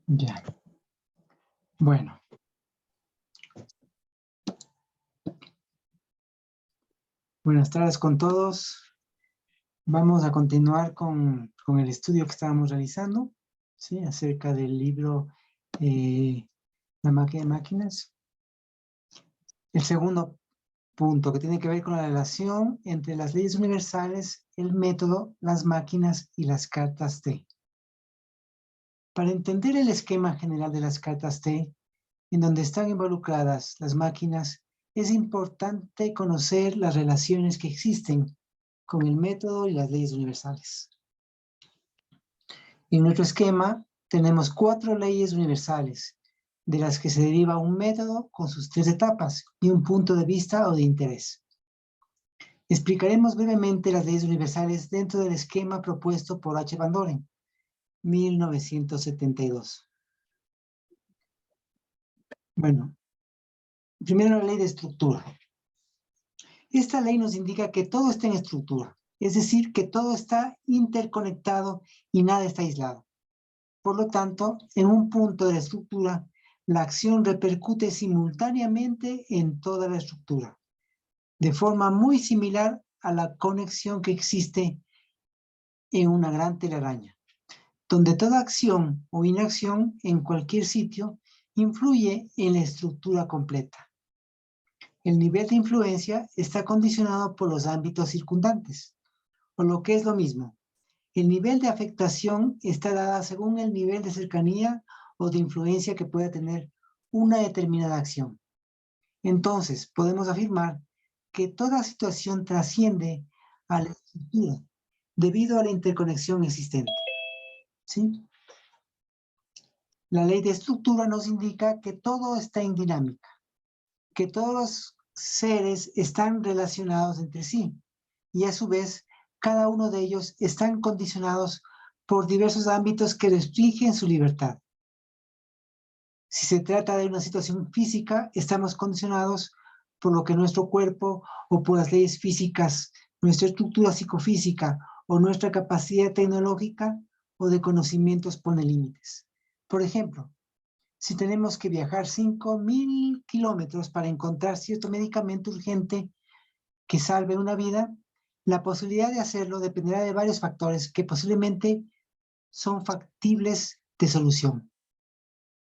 Ya. Bueno. Buenas tardes con todos. Vamos a continuar con el estudio que estábamos realizando, ¿sí? Acerca del libro La máquina de máquinas. El segundo punto, que tiene que ver con la relación entre las leyes universales, el método, las máquinas y las cartas T. Para entender el esquema general de las cartas T, en donde están involucradas las máquinas, es importante conocer las relaciones que existen con el método y las leyes universales. En nuestro esquema tenemos 4 leyes universales, de las que se deriva un método con sus 3 etapas y un punto de vista o de interés. Explicaremos brevemente las leyes universales dentro del esquema propuesto por H. Van Doren, 1972. Bueno, primero la ley de estructura. Esta ley nos indica que todo está en estructura, es decir, que todo está interconectado y nada está aislado. Por lo tanto, en un punto de la estructura, la acción repercute simultáneamente en toda la estructura, de forma muy similar a la conexión que existe en una gran telaraña, donde toda acción o inacción en cualquier sitio influye en la estructura completa. El nivel de influencia está condicionado por los ámbitos circundantes, o lo que es lo mismo, el nivel de afectación está dada según el nivel de cercanía o de influencia que pueda tener una determinada acción. Entonces, podemos afirmar que toda situación trasciende a la estructura debido a la interconexión existente. ¿Sí? La ley de estructura nos indica que todo está en dinámica, que todos los seres están relacionados entre sí y a su vez cada uno de ellos están condicionados por diversos ámbitos que restringen su libertad. Si se trata de una situación física, estamos condicionados por lo que nuestro cuerpo o por las leyes físicas, nuestra estructura psicofísica o nuestra capacidad tecnológica o de conocimientos pone límites. Por ejemplo, si tenemos que viajar 5.000 kilómetros para encontrar cierto medicamento urgente que salve una vida, la posibilidad de hacerlo dependerá de varios factores que posiblemente son factibles de solución.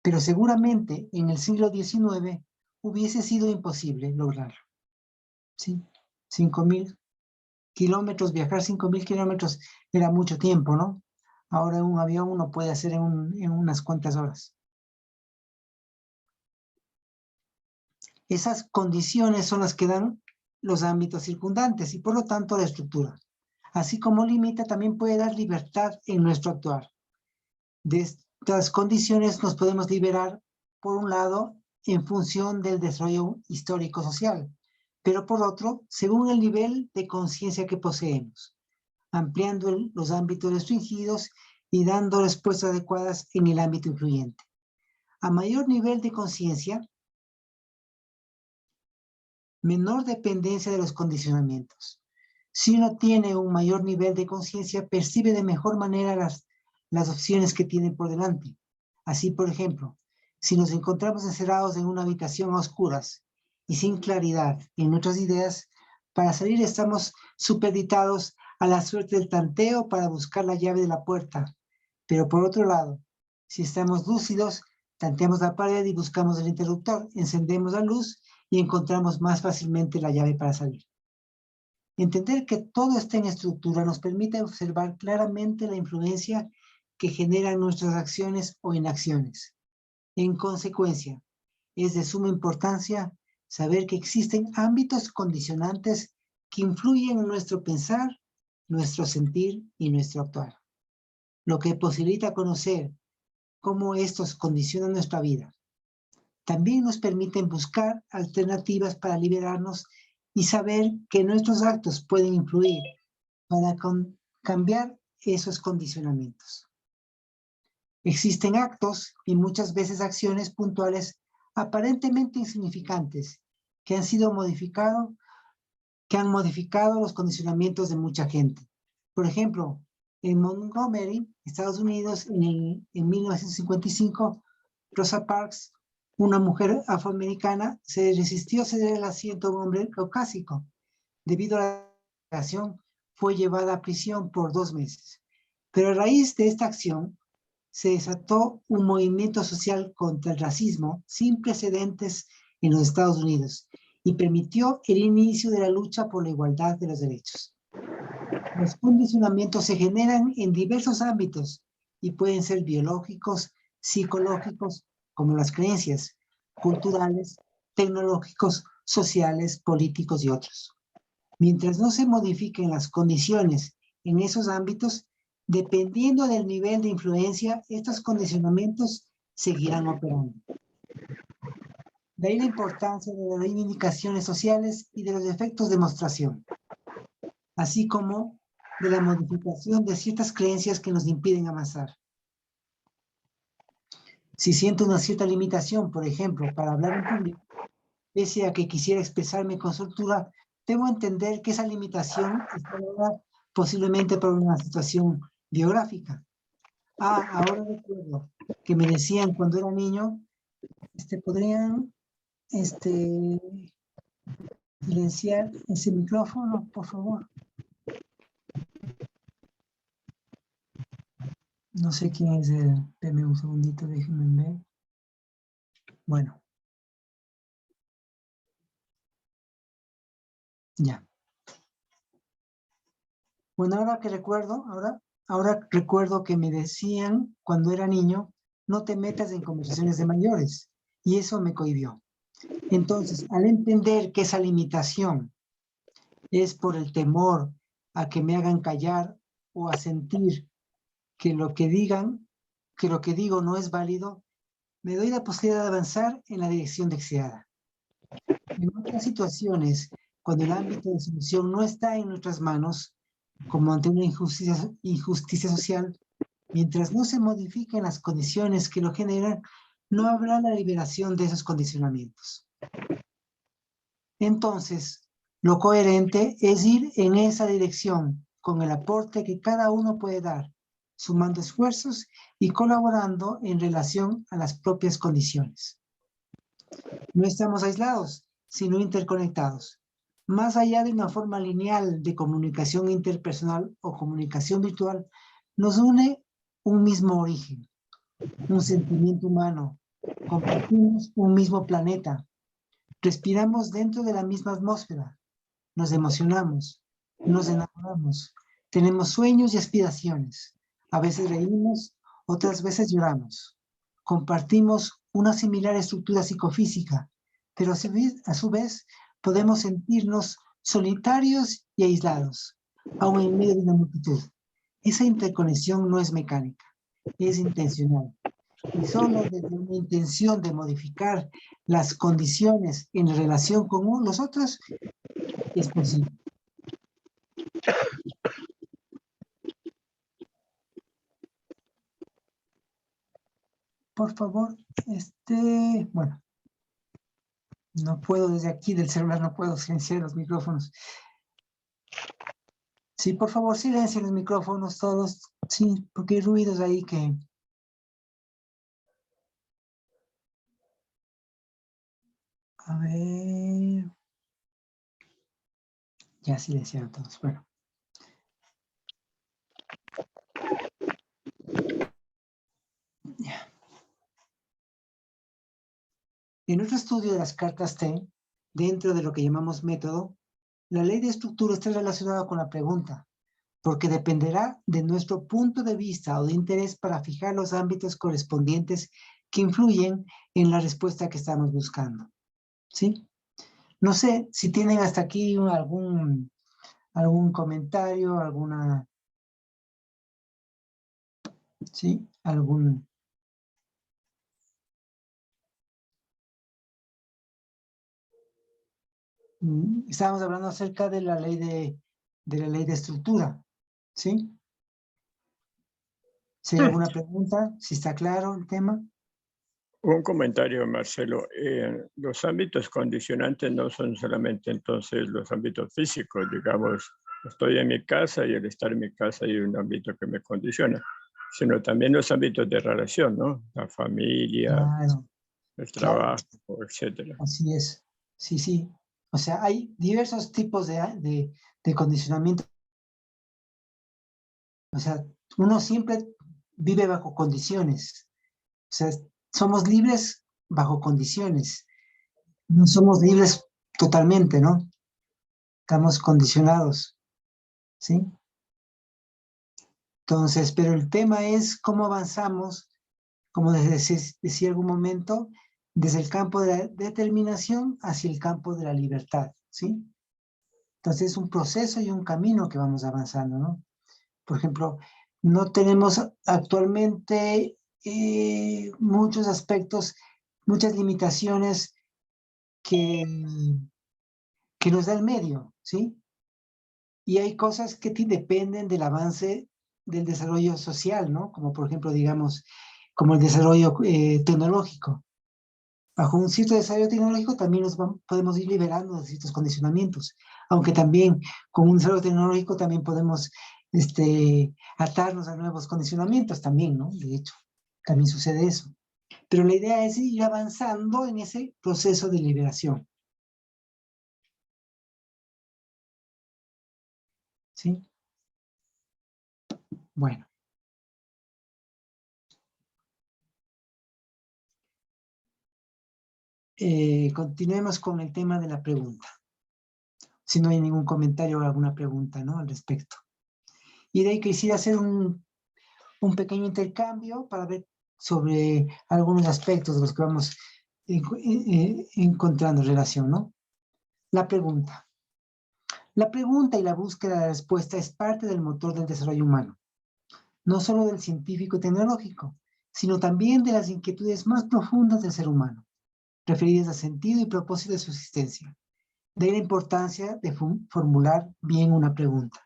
Pero seguramente en el siglo XIX hubiese sido imposible lograrlo. ¿Sí? 5.000 kilómetros, viajar 5.000 kilómetros era mucho tiempo, ¿no? Ahora un avión uno puede hacer en unas cuantas horas. Esas condiciones son las que dan los ámbitos circundantes y por lo tanto la estructura. Así como limita, también puede dar libertad en nuestro actuar. De estas condiciones nos podemos liberar, por un lado, en función del desarrollo histórico-social, pero por otro, según el nivel de conciencia que poseemos, ampliando los ámbitos restringidos y dando respuestas adecuadas en el ámbito influyente. A mayor nivel de conciencia, menor dependencia de los condicionamientos. Si uno tiene un mayor nivel de conciencia, percibe de mejor manera las opciones que tiene por delante. Así, por ejemplo, si nos encontramos encerrados en una habitación a oscuras y sin claridad en nuestras ideas, para salir estamos supeditados a la suerte del tanteo para buscar la llave de la puerta. Pero por otro lado, si estamos lúcidos, tanteamos la pared y buscamos el interruptor, encendemos la luz y encontramos más fácilmente la llave para salir. Entender que todo está en estructura nos permite observar claramente la influencia que generan nuestras acciones o inacciones. En consecuencia, es de suma importancia saber que existen ámbitos condicionantes que influyen en nuestro pensar, nuestro sentir y nuestro actuar, lo que posibilita conocer cómo estos condicionan nuestra vida. También nos permiten buscar alternativas para liberarnos y saber que nuestros actos pueden influir para cambiar esos condicionamientos. Existen actos y muchas veces acciones puntuales aparentemente insignificantes que han modificado los condicionamientos de mucha gente. Por ejemplo, En Montgomery, Estados Unidos, en 1955, Rosa Parks, una mujer afroamericana, se resistió a ceder el asiento a un hombre caucásico. Debido a la acción, fue llevada a prisión por 2 meses. Pero a raíz de esta acción, se desató un movimiento social contra el racismo sin precedentes en los Estados Unidos y permitió el inicio de la lucha por la igualdad de los derechos. Los condicionamientos se generan en diversos ámbitos y pueden ser biológicos, psicológicos, como las creencias, culturales, tecnológicos, sociales, políticos y otros. Mientras no se modifiquen las condiciones en esos ámbitos, dependiendo del nivel de influencia, estos condicionamientos seguirán operando. De ahí la importancia de las reivindicaciones sociales y de los efectos de demostración, así como de la modificación de ciertas creencias que nos impiden avanzar. Si siento una cierta limitación, por ejemplo, para hablar en público, pese a que quisiera expresarme con soltura, debo entender que esa limitación está dada posiblemente por una situación biográfica. Ahora recuerdo que me decían cuando era niño, ¿podrían silenciar ese micrófono, por favor? No sé quién es el... Deme un segundito, déjenme ver. Bueno. Ya. Bueno, ahora recuerdo que me decían cuando era niño, no te metas en conversaciones de mayores. Y eso me cohibió. Entonces, al entender que esa limitación es por el temor a que me hagan callar o a sentir que lo que digo no es válido, me doy la posibilidad de avanzar en la dirección deseada. En otras situaciones, cuando el ámbito de solución no está en nuestras manos, como ante una injusticia social, mientras no se modifiquen las condiciones que lo generan, no habrá la liberación de esos condicionamientos. Entonces, lo coherente es ir en esa dirección con el aporte que cada uno puede dar, sumando esfuerzos y colaborando en relación a las propias condiciones. No estamos aislados, sino interconectados. Más allá de una forma lineal de comunicación interpersonal o comunicación virtual, nos une un mismo origen, un sentimiento humano. Compartimos un mismo planeta. Respiramos dentro de la misma atmósfera. Nos emocionamos, nos enamoramos. Tenemos sueños y aspiraciones. A veces reímos, otras veces lloramos. Compartimos una similar estructura psicofísica, pero a su vez podemos sentirnos solitarios y aislados, aun en medio de una multitud. Esa interconexión no es mecánica, es intencional. Y solo desde una intención de modificar las condiciones en relación con los otros es posible. Por favor, bueno, no puedo desde aquí del celular, no puedo silenciar los micrófonos. Sí, por favor, silencien los micrófonos todos, sí, porque hay ruidos ahí que... A ver... Ya silenciaron todos, bueno. Ya. En nuestro estudio de las cartas T, dentro de lo que llamamos método, la ley de estructura está relacionada con la pregunta, porque dependerá de nuestro punto de vista o de interés para fijar los ámbitos correspondientes que influyen en la respuesta que estamos buscando. ¿Sí? No sé si tienen hasta aquí algún comentario, alguna... ¿Sí? Algún... Estábamos hablando acerca de la ley de estructura, ¿sí? Si hay alguna pregunta, si está claro el tema. Un comentario, Marcelo. Los ámbitos condicionantes no son solamente entonces los ámbitos físicos, digamos, estoy en mi casa y al estar en mi casa hay un ámbito que me condiciona, sino también los ámbitos de relación, ¿no? La familia, Claro, el claro, trabajo, etcétera. así es. Sí, sí. O sea, hay diversos tipos de condicionamiento. O sea, uno siempre vive bajo condiciones. O sea, somos libres bajo condiciones. No somos libres totalmente, ¿no? Estamos condicionados, ¿sí? Entonces, pero el tema es cómo avanzamos, como decía algún momento, desde el campo de la determinación hacia el campo de la libertad, ¿sí? Entonces es un proceso y un camino que vamos avanzando, ¿no? Por ejemplo, no tenemos actualmente muchos aspectos, muchas limitaciones que, que nos da el medio, ¿sí? Y hay cosas que dependen del avance del desarrollo social, ¿no? Como por ejemplo, digamos, como el desarrollo tecnológico. Bajo un cierto desarrollo tecnológico también podemos ir liberando de ciertos condicionamientos, aunque también con un desarrollo tecnológico también podemos atarnos a nuevos condicionamientos también, ¿no? De hecho, también sucede eso. Pero la idea es ir avanzando en ese proceso de liberación, ¿sí? Bueno. Continuemos con el tema de la pregunta. Si no hay ningún comentario o alguna pregunta, ¿no? Al respecto. Y de ahí quisiera hacer un pequeño intercambio para ver sobre algunos aspectos de los que vamos encontrando relación, ¿no? La pregunta. La pregunta y la búsqueda de la respuesta es parte del motor del desarrollo humano, no solo del científico y tecnológico, sino también de las inquietudes más profundas del ser humano, referidas al sentido y propósito de su existencia. De ahí la importancia de formular bien una pregunta.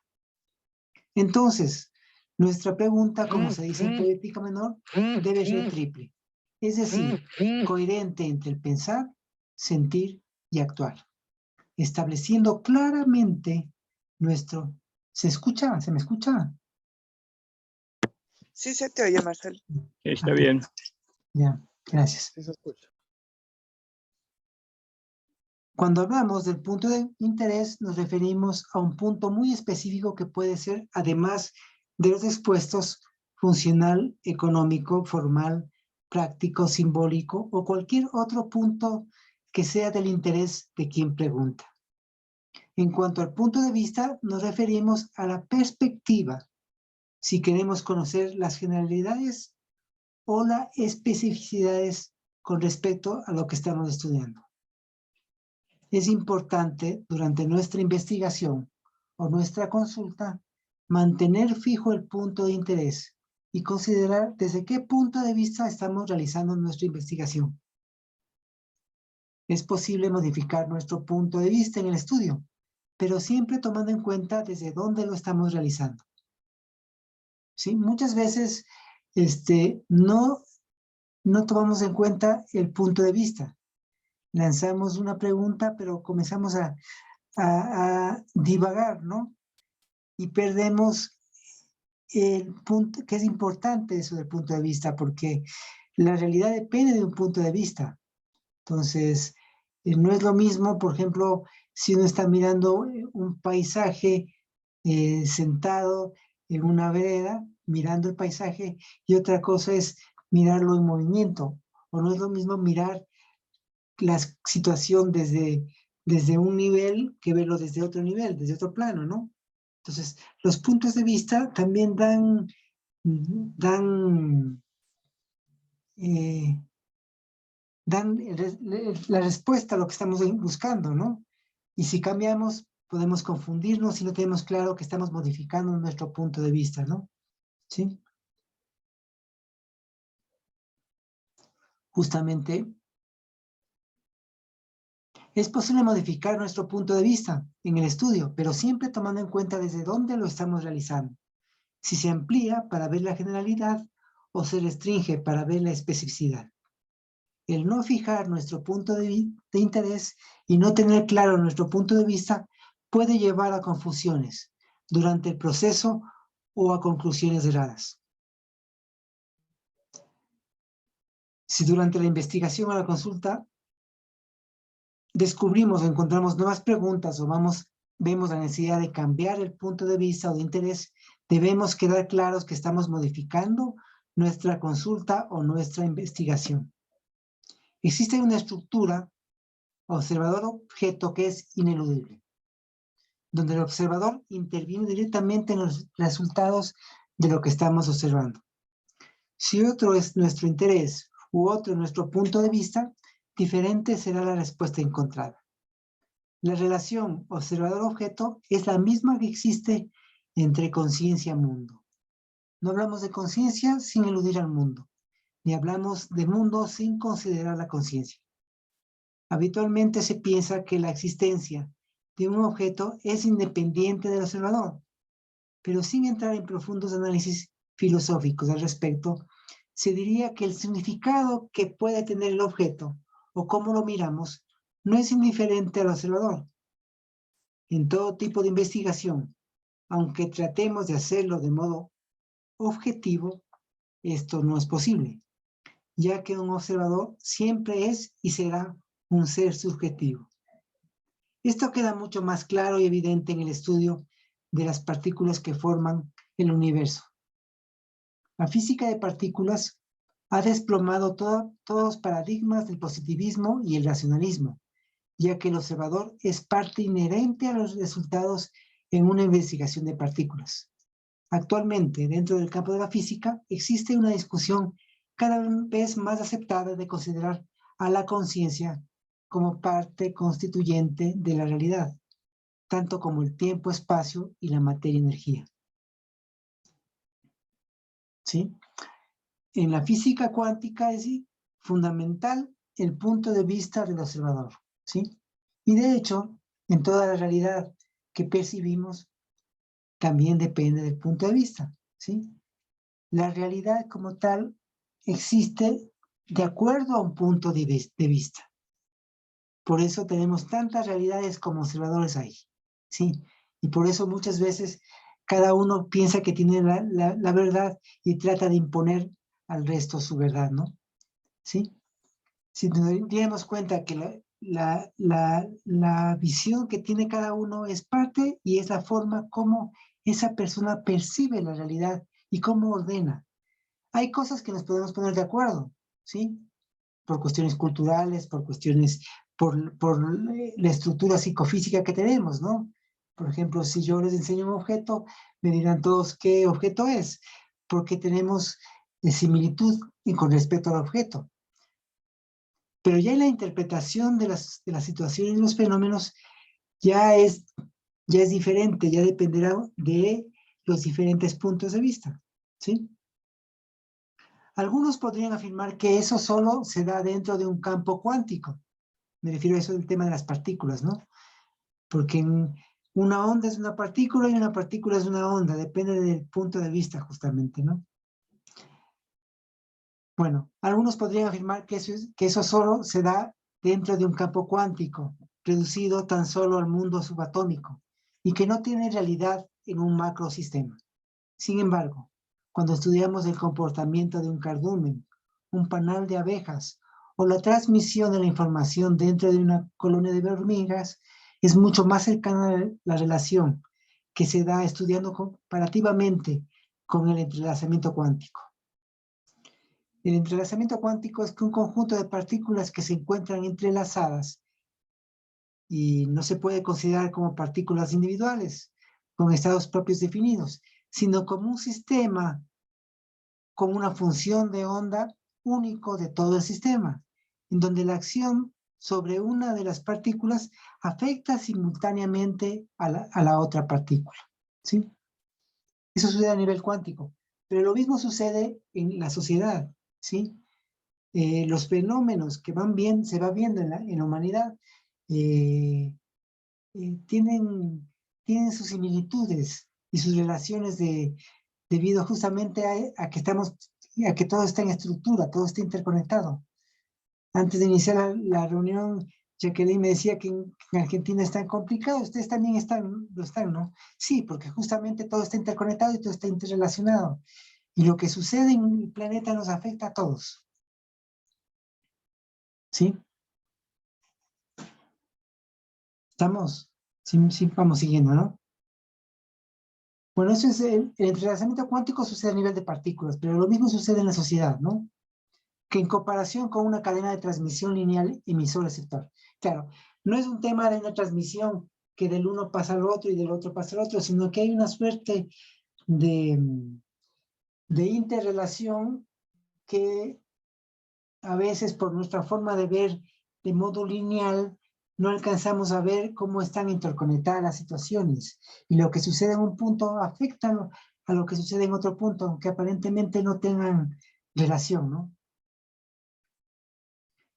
Entonces, nuestra pregunta, como se dice en poética menor, debe ser triple. Es decir, coherente entre el pensar, sentir y actuar, estableciendo claramente nuestro... ¿Se escucha? ¿Se me escucha? Sí se te oye, Marcelo. Está bien. Ya, gracias. Sí se escucha. Cuando hablamos del punto de interés, nos referimos a un punto muy específico que puede ser, además de los expuestos, funcional, económico, formal, práctico, simbólico o cualquier otro punto que sea del interés de quien pregunta. En cuanto al punto de vista, nos referimos a la perspectiva, si queremos conocer las generalidades o las especificidades con respecto a lo que estamos estudiando. Es importante durante nuestra investigación o nuestra consulta mantener fijo el punto de interés y considerar desde qué punto de vista estamos realizando nuestra investigación. Es posible modificar nuestro punto de vista en el estudio, pero siempre tomando en cuenta desde dónde lo estamos realizando. ¿Sí? Muchas veces no tomamos en cuenta el punto de vista. Lanzamos una pregunta, pero comenzamos a divagar, ¿no? Y perdemos el punto, que es importante eso del punto de vista, porque la realidad depende de un punto de vista. Entonces, no es lo mismo, por ejemplo, si uno está mirando un paisaje sentado en una vereda, mirando el paisaje, y otra cosa es mirarlo en movimiento, o no es lo mismo mirar la situación desde un nivel que verlo desde otro nivel, desde otro plano, ¿no? Entonces, los puntos de vista también dan la respuesta a lo que estamos buscando, ¿no? Y si cambiamos, podemos confundirnos si no tenemos claro que estamos modificando nuestro punto de vista, ¿no? ¿Sí? Justamente, es posible modificar nuestro punto de vista en el estudio, pero siempre tomando en cuenta desde dónde lo estamos realizando. Si se amplía para ver la generalidad o se restringe para ver la especificidad. El no fijar nuestro punto de interés y no tener claro nuestro punto de vista puede llevar a confusiones, durante el proceso o a conclusiones erradas. Si durante la investigación o la consulta descubrimos o encontramos nuevas preguntas o vemos la necesidad de cambiar el punto de vista o de interés, debemos quedar claros que estamos modificando nuestra consulta o nuestra investigación. Existe una estructura observador-objeto que es ineludible, donde el observador interviene directamente en los resultados de lo que estamos observando. Si otro es nuestro interés u otro es nuestro punto de vista, diferente será la respuesta encontrada. La relación observador-objeto es la misma que existe entre conciencia y mundo. No hablamos de conciencia sin eludir al mundo, ni hablamos de mundo sin considerar la conciencia. Habitualmente se piensa que la existencia de un objeto es independiente del observador, pero sin entrar en profundos análisis filosóficos al respecto, se diría que el significado que puede tener el objeto o cómo lo miramos no es indiferente al observador. En todo tipo de investigación, aunque tratemos de hacerlo de modo objetivo, esto no es posible, ya que un observador siempre es y será un ser subjetivo. Esto queda mucho más claro y evidente en el estudio de las partículas que forman el universo. La física de partículas ha desplomado todos los paradigmas del positivismo y el racionalismo, ya que el observador es parte inherente a los resultados en una investigación de partículas. Actualmente, dentro del campo de la física, existe una discusión cada vez más aceptada de considerar a la conciencia como parte constituyente de la realidad, tanto como el tiempo, espacio y la materia-energía. ¿Sí? En la física cuántica es fundamental el punto de vista del observador, ¿sí? Y de hecho, en toda la realidad que percibimos, también depende del punto de vista, ¿sí? La realidad como tal existe de acuerdo a un punto de vista. Por eso tenemos tantas realidades como observadores ahí, ¿sí? Y por eso muchas veces cada uno piensa que tiene la verdad y trata de imponer al resto su verdad, ¿no? ¿Sí? Si nos diéramos cuenta que la visión que tiene cada uno es parte y es la forma como esa persona percibe la realidad y cómo ordena. Hay cosas que nos podemos poner de acuerdo, ¿sí? Por cuestiones culturales, por cuestiones, por la estructura psicofísica que tenemos, ¿no? Por ejemplo, si yo les enseño un objeto, me dirán todos qué objeto es, porque tenemos similitud con respecto al objeto. Pero ya en la interpretación de las situaciones y los fenómenos ya es diferente, ya dependerá de los diferentes puntos de vista, ¿sí? Algunos podrían afirmar que eso solo se da dentro de un campo cuántico. Me refiero a eso del tema de las partículas, ¿no? Porque una onda es una partícula y una partícula es una onda, depende del punto de vista justamente, ¿no? Bueno, algunos podrían afirmar que eso solo se da dentro de un campo cuántico, reducido tan solo al mundo subatómico, y que no tiene realidad en un macrosistema. Sin embargo, cuando estudiamos el comportamiento de un cardumen, un panal de abejas o la transmisión de la información dentro de una colonia de hormigas, es mucho más cercana la relación que se da estudiando comparativamente con el entrelazamiento cuántico. El entrelazamiento cuántico es que un conjunto de partículas que se encuentran entrelazadas y no se puede considerar como partículas individuales, con estados propios definidos, sino como un sistema con una función de onda único de todo el sistema, en donde la acción sobre una de las partículas afecta simultáneamente a la otra partícula, ¿sí? Eso sucede a nivel cuántico, pero lo mismo sucede en la sociedad, ¿sí? Los fenómenos que se va viendo en la humanidad tienen sus similitudes y sus relaciones debido justamente a que todo está en estructura, todo está interconectado. Antes de iniciar la reunión, Jacqueline me decía que en Argentina es tan complicado, ustedes también lo están, ¿no? Sí, porque justamente todo está interconectado y todo está interrelacionado. Y lo que sucede en el planeta nos afecta a todos. ¿Sí? ¿Estamos? Sí, vamos siguiendo, ¿no? Bueno, eso es el entrelazamiento cuántico sucede a nivel de partículas, pero lo mismo sucede en la sociedad, ¿no? Que en comparación con una cadena de transmisión lineal emisor-receptor. Claro, no es un tema de una transmisión que del uno pasa al otro y del otro pasa al otro, sino que hay una suerte de interrelación que a veces por nuestra forma de ver de modo lineal no alcanzamos a ver cómo están interconectadas las situaciones. Y lo que sucede en un punto afecta a lo que sucede en otro punto, aunque aparentemente no tengan relación, ¿no?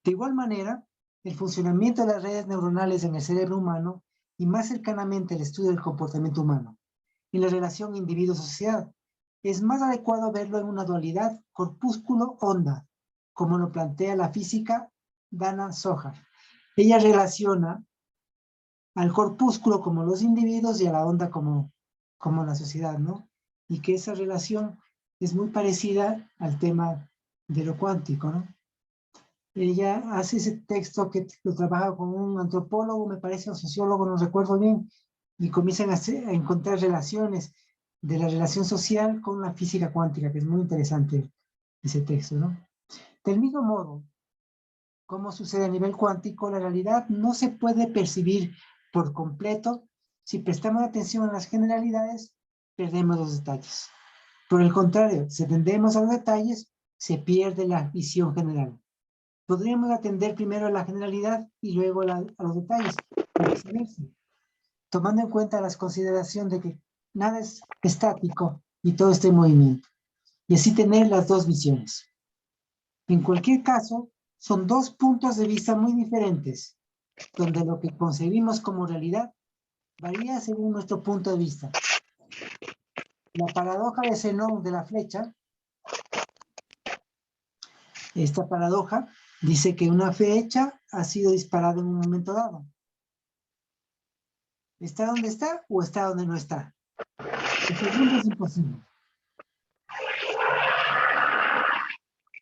De igual manera, el funcionamiento de las redes neuronales en el cerebro humano y más cercanamente el estudio del comportamiento humano en la relación individuo-sociedad es más adecuado verlo en una dualidad corpúsculo-onda, como lo plantea la física Dana Zohar. Ella relaciona al corpúsculo como los individuos y a la onda como la sociedad, ¿no? Y que esa relación es muy parecida al tema de lo cuántico, ¿no? Ella hace ese texto que lo trabaja con un antropólogo, me parece, un sociólogo, no recuerdo bien, y comienzan a encontrar relaciones de la relación social con la física cuántica, que es muy interesante ese texto, ¿no? Del mismo modo, como sucede a nivel cuántico, la realidad no se puede percibir por completo. Si prestamos atención a las generalidades, perdemos los detalles. Por el contrario, si atendemos a los detalles, se pierde la visión general. Podríamos atender primero a la generalidad y luego a los detalles, o viceversa, tomando en cuenta las consideraciones de que nada es estático y todo está en movimiento, y así tener las dos visiones. En cualquier caso, son dos puntos de vista muy diferentes, donde lo que concebimos como realidad varía según nuestro punto de vista. La paradoja de Zenón de la flecha, esta paradoja dice que una flecha ha sido disparada en un momento dado. ¿Está donde está o está donde no está? El segundo es imposible.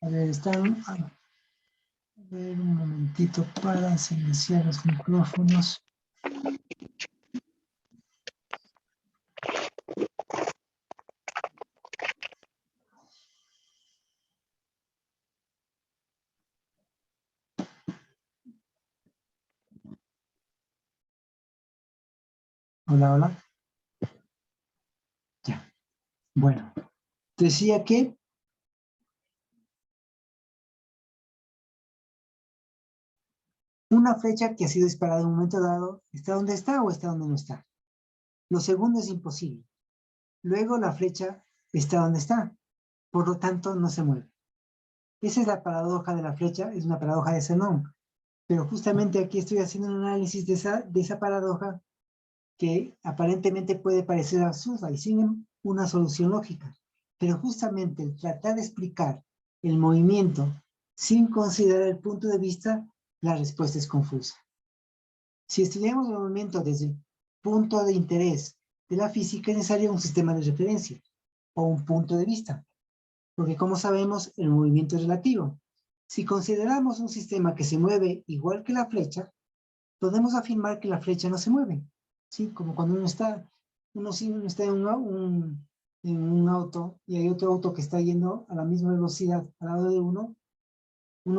A ver, a ver, un momentito para silenciar los micrófonos. Hola, hola. Ya. Bueno, decía que una flecha que ha sido disparada en un momento dado, ¿está donde está o está donde no está? Lo segundo es imposible. Luego la flecha está donde está, por lo tanto no se mueve. Esa es la paradoja de la flecha, es una paradoja de Zenón. Pero justamente aquí estoy haciendo un análisis de esa paradoja que aparentemente puede parecer absurda y sin una solución lógica. Pero justamente el tratar de explicar el movimiento sin considerar el punto de vista, la respuesta es confusa. Si estudiamos el movimiento desde el punto de interés de la física, es necesario un sistema de referencia o un punto de vista, porque como sabemos, el movimiento es relativo. Si consideramos un sistema que se mueve igual que la flecha, podemos afirmar que la flecha no se mueve, ¿sí? Como cuando uno está en un auto y hay otro auto que está yendo a la misma velocidad al lado de uno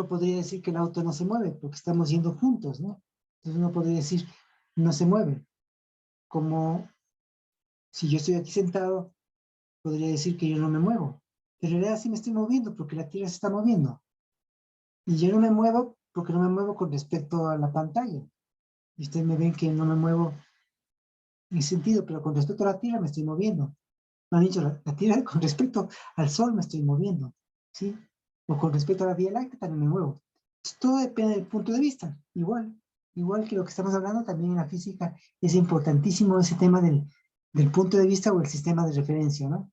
podría decir que el auto no se mueve porque estamos yendo juntos, ¿no? Entonces uno podría decir, no se mueve. Como si yo estoy aquí sentado, podría decir que yo no me muevo. Pero en realidad sí me estoy moviendo porque la Tierra se está moviendo. Y yo no me muevo porque no me muevo con respecto a la pantalla. Y ustedes me ven que no me muevo en sentido, pero con respecto a la Tierra me estoy moviendo. Me han dicho, la Tierra con respecto al Sol me estoy moviendo, ¿sí? O con respecto a la Vía Láctea también me muevo. Entonces, todo depende del punto de vista, igual que lo que estamos hablando también en la física, es importantísimo ese tema del punto de vista o el sistema de referencia, ¿no?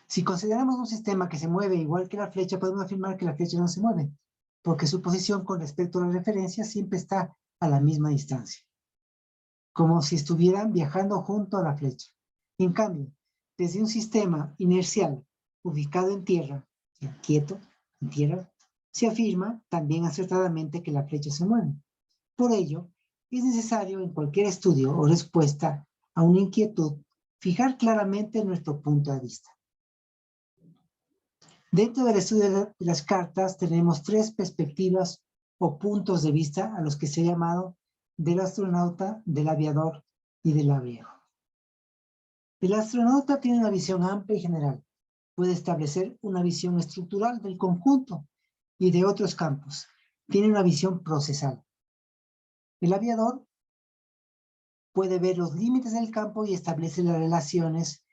Si consideramos un sistema que se mueve igual que la flecha, podemos afirmar que la flecha no se mueve. porque su posición con respecto a la referencia siempre está a la misma distancia, como si estuvieran viajando junto a la flecha. En cambio, desde un sistema inercial ubicado en tierra, quieto, en tierra, se afirma también acertadamente que la flecha se mueve. Por ello, es necesario en cualquier estudio o respuesta a una inquietud fijar claramente nuestro punto de vista. Dentro del estudio de las cartas tenemos tres perspectivas o puntos de vista a los que se ha llamado del astronauta, del aviador y del labriego. El astronauta tiene una visión amplia y general. Puede establecer una visión estructural del conjunto y de otros campos. Tiene una visión procesal. El aviador puede ver los límites del campo y establece las relaciones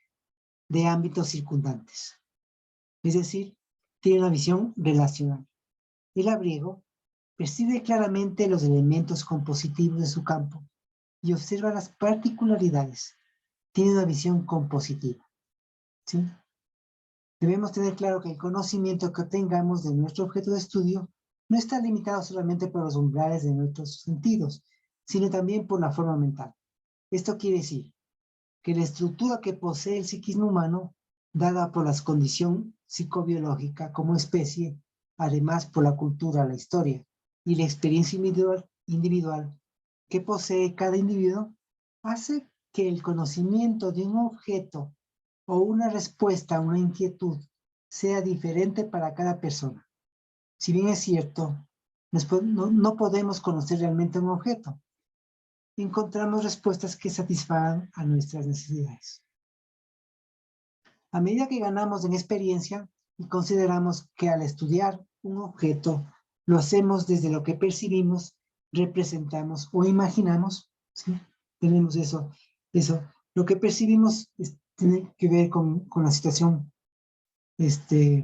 de ámbitos circundantes. Es decir, tiene una visión relacional. El labriego percibe claramente los elementos compositivos de su campo y observa las particularidades. Tiene una visión compositiva. ¿Sí? Debemos tener claro que el conocimiento que obtengamos de nuestro objeto de estudio no está limitado solamente por los umbrales de nuestros sentidos, sino también por la forma mental. Esto quiere decir que la estructura que posee el psiquismo humano, dada por la condición psicobiológica como especie, además por la cultura, la historia y la experiencia individual que posee cada individuo, hace que el conocimiento de un objeto o una respuesta a una inquietud sea diferente para cada persona. Si bien es cierto, no podemos conocer realmente un objeto, encontramos respuestas que satisfagan a nuestras necesidades. A medida que ganamos en experiencia y consideramos que al estudiar un objeto lo hacemos desde lo que percibimos, representamos o imaginamos, ¿sí? Tenemos eso. Lo que percibimos tiene que ver con la situación de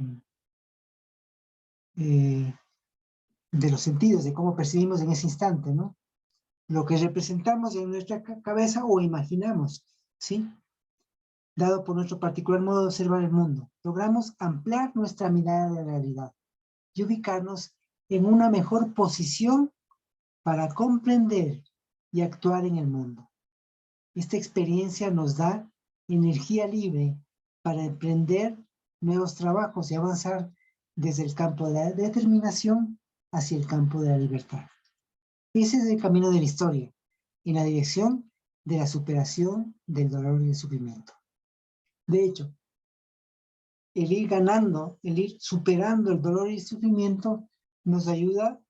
los sentidos, de cómo percibimos en ese instante, ¿no? Lo que representamos en nuestra cabeza o imaginamos, ¿sí? Dado por nuestro particular modo de observar el mundo, logramos ampliar nuestra mirada de la realidad y ubicarnos en una mejor posición para comprender y actuar en el mundo. Esta experiencia nos da energía libre para emprender nuevos trabajos y avanzar desde el campo de la determinación hacia el campo de la libertad. Ese es el camino de la historia, en la dirección de la superación del dolor y el sufrimiento. De hecho, el ir ganando, el ir superando el dolor y el sufrimiento nos ayuda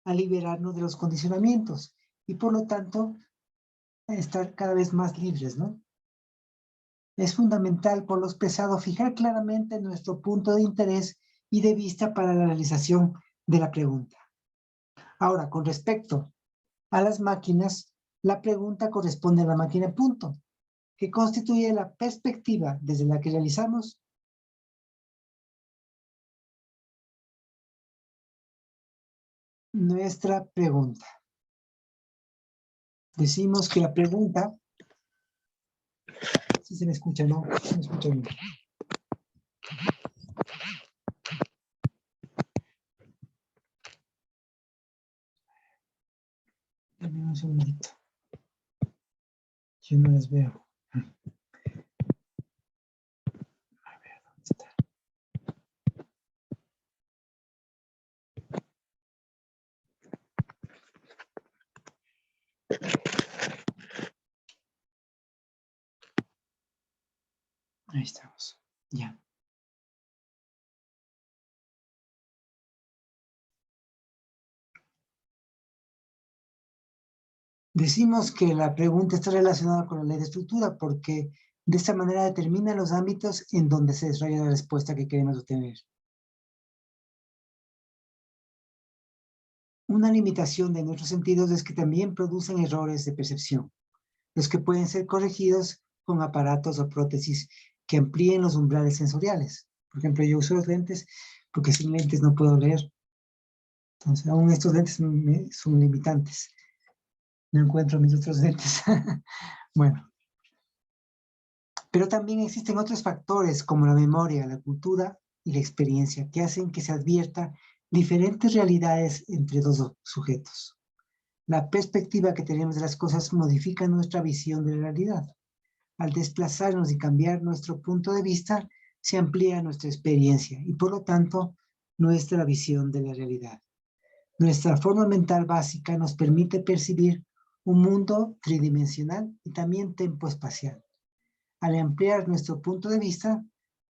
a liberarnos de los condicionamientos y por lo tanto a estar cada vez más libres, ¿no? Es fundamental, por lo expresado, fijar claramente nuestro punto de interés y de vista para la realización de la pregunta. Ahora, con respecto a las máquinas, la pregunta corresponde a la máquina punto, que constituye la perspectiva desde la que realizamos nuestra pregunta. Decimos que la pregunta, si se me escucha, ¿no? Se me escucha bien. Dame un segundito. Yo no les veo. A ver, ¿dónde está? Ahí estamos. Ya. Decimos que la pregunta está relacionada con la ley de estructura porque de esta manera determina los ámbitos en donde se desarrolla la respuesta que queremos obtener. Una limitación de nuestros sentidos es que también producen errores de percepción, los que pueden ser corregidos con aparatos o prótesis que amplíen los umbrales sensoriales. Por ejemplo, yo uso los lentes porque sin lentes no puedo leer. Entonces, aún estos lentes son limitantes. No encuentro mis otros lentes. Bueno. Pero también existen otros factores como la memoria, la cultura y la experiencia que hacen que se advierta diferentes realidades entre dos sujetos. La perspectiva que tenemos de las cosas modifica nuestra visión de la realidad. Al desplazarnos y cambiar nuestro punto de vista, se amplía nuestra experiencia y, por lo tanto, nuestra visión de la realidad. Nuestra forma mental básica nos permite percibir un mundo tridimensional y también tempoespacial. Al ampliar nuestro punto de vista,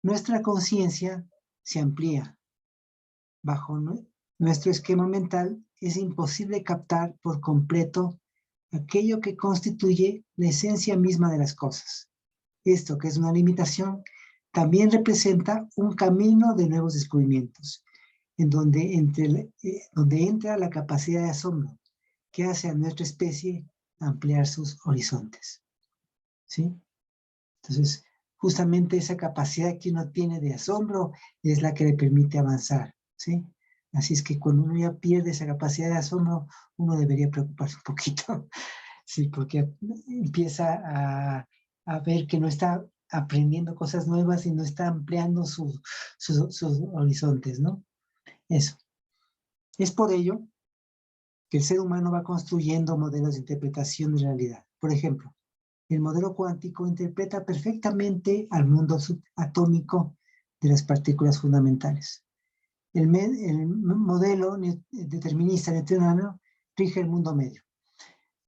nuestra conciencia se amplía. Bajo nuestro esquema mental es imposible captar por completo aquello que constituye la esencia misma de las cosas. Esto, que es una limitación, también representa un camino de nuevos descubrimientos, en donde entra la capacidad de asombro, que hace a nuestra especie ampliar sus horizontes. ¿Sí? Entonces, justamente esa capacidad que uno tiene de asombro es la que le permite avanzar. ¿Sí? Así es que cuando uno ya pierde esa capacidad de asombro, uno debería preocuparse un poquito. Sí, porque empieza a ver que no está aprendiendo cosas nuevas y no está ampliando sus horizontes, ¿no? Eso. Es por ello que el ser humano va construyendo modelos de interpretación de realidad. Por ejemplo, el modelo cuántico interpreta perfectamente al mundo subatómico de las partículas fundamentales. El modelo determinista newtoniano rige el mundo medio.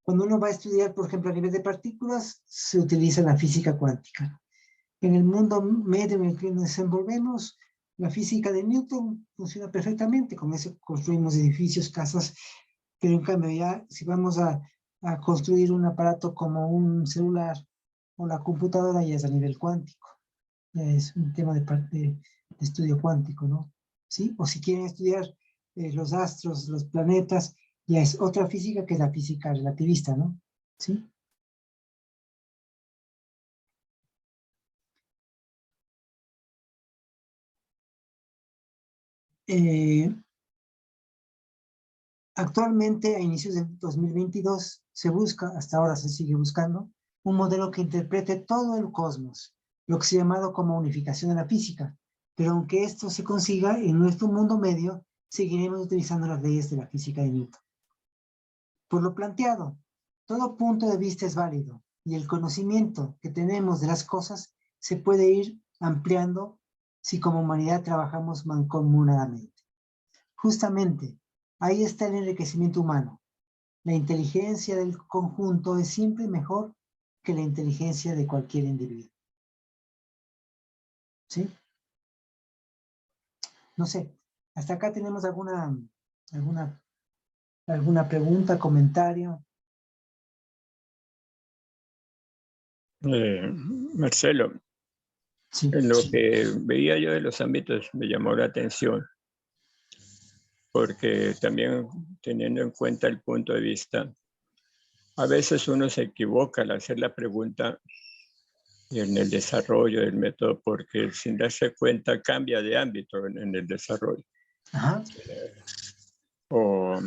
Cuando uno va a estudiar, por ejemplo, a nivel de partículas, se utiliza la física cuántica. En el mundo medio en el que nos desenvolvemos, la física de Newton funciona perfectamente. Con eso construimos edificios, casas, pero en cambio ya si vamos a construir un aparato como un celular o la computadora, ya es a nivel cuántico. Ya es un tema de estudio cuántico, ¿no? ¿Sí? O si quieren estudiar los astros, los planetas, ya es otra física que es la física relativista, ¿no? ¿Sí? Actualmente, a inicios del 2022, se busca, hasta ahora se sigue buscando, un modelo que interprete todo el cosmos, lo que se ha llamado como unificación de la física. Pero aunque esto se consiga en nuestro mundo medio, seguiremos utilizando las leyes de la física de Newton. Por lo planteado, todo punto de vista es válido y el conocimiento que tenemos de las cosas se puede ir ampliando si como humanidad trabajamos mancomunadamente. Justamente, ahí está el enriquecimiento humano. La inteligencia del conjunto es siempre mejor que la inteligencia de cualquier individuo. ¿Sí? No sé, hasta acá tenemos alguna pregunta, comentario. Marcelo, Sí. en lo que veía yo de los ámbitos me llamó la atención, porque también teniendo en cuenta el punto de vista, a veces uno se equivoca al hacer la pregunta en el desarrollo del método, porque sin darse cuenta cambia de ámbito en el desarrollo. Ajá. O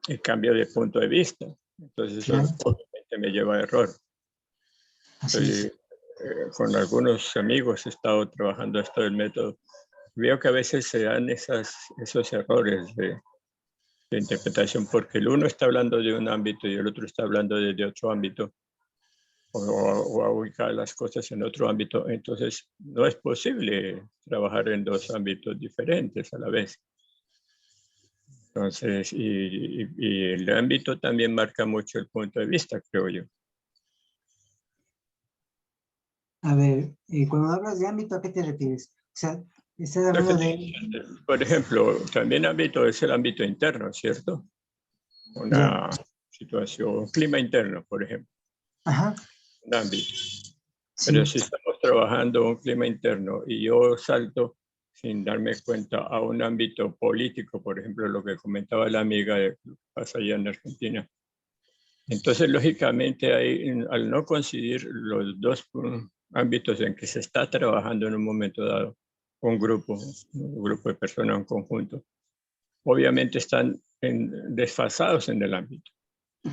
el cambio de punto de vista. Entonces eso obviamente me lleva a error. Con algunos amigos he estado trabajando esto del método. Veo que a veces se dan esos errores de interpretación porque el uno está hablando de un ámbito y el otro está hablando de otro ámbito o a ubicar las cosas en otro ámbito. Entonces no es posible trabajar en dos ámbitos diferentes a la vez. Entonces, y el ámbito también marca mucho el punto de vista, creo yo. A ver, cuando hablas de ámbito, ¿a qué te refieres? O sea, estás hablando de... Por ejemplo, también ámbito es el ámbito interno, ¿cierto? Una situación, un clima interno, por ejemplo. Ajá. Un ámbito. Sí. Pero si estamos trabajando un clima interno y yo salto sin darme cuenta a un ámbito político, por ejemplo, lo que comentaba la amiga de lo que pasa allá en Argentina. Entonces, lógicamente, al no coincidir los dos ámbitos en que se está trabajando en un momento dado, un grupo de personas, un conjunto, obviamente están desfasados en el ámbito.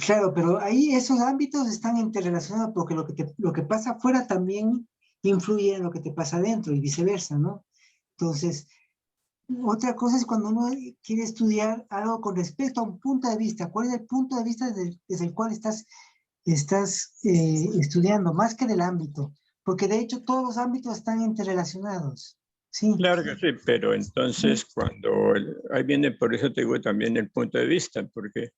Claro, pero ahí esos ámbitos están interrelacionados porque lo que pasa afuera también influye en lo que te pasa adentro y viceversa, ¿no? Entonces, Otra cosa es cuando uno quiere estudiar algo con respecto a un punto de vista. ¿Cuál es el punto de vista desde el cual estás estudiando? Más que del ámbito. Porque de hecho todos los ámbitos están interrelacionados. Sí, Claro que sí, pero entonces ahí viene, por eso te digo también el punto de vista, porque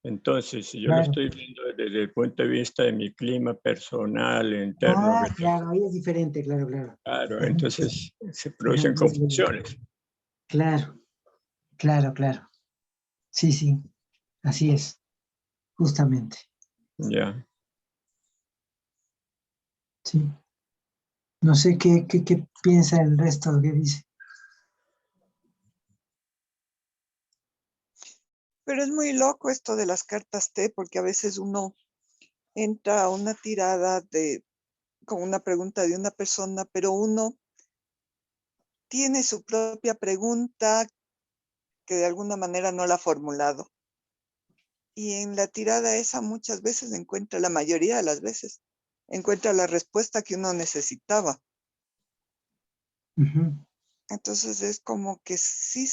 entonces si yo lo claro. estoy viendo desde el punto de vista de mi clima personal, interno, Ah, claro, ahí es diferente, claro, claro. claro, Ajá, entonces se ajá, producen confusiones. claro, claro, claro. Sí, sí, así es, justamente. Ya. Sí. No sé qué piensa el resto, qué dice. Pero es muy loco esto de las cartas T, porque a veces uno entra a una tirada con una pregunta de una persona, pero uno tiene su propia pregunta que de alguna manera no la ha formulado. Y en la tirada esa muchas veces encuentra, la mayoría de las veces, encuentra la respuesta que uno necesitaba. Ujú, Entonces es como que sí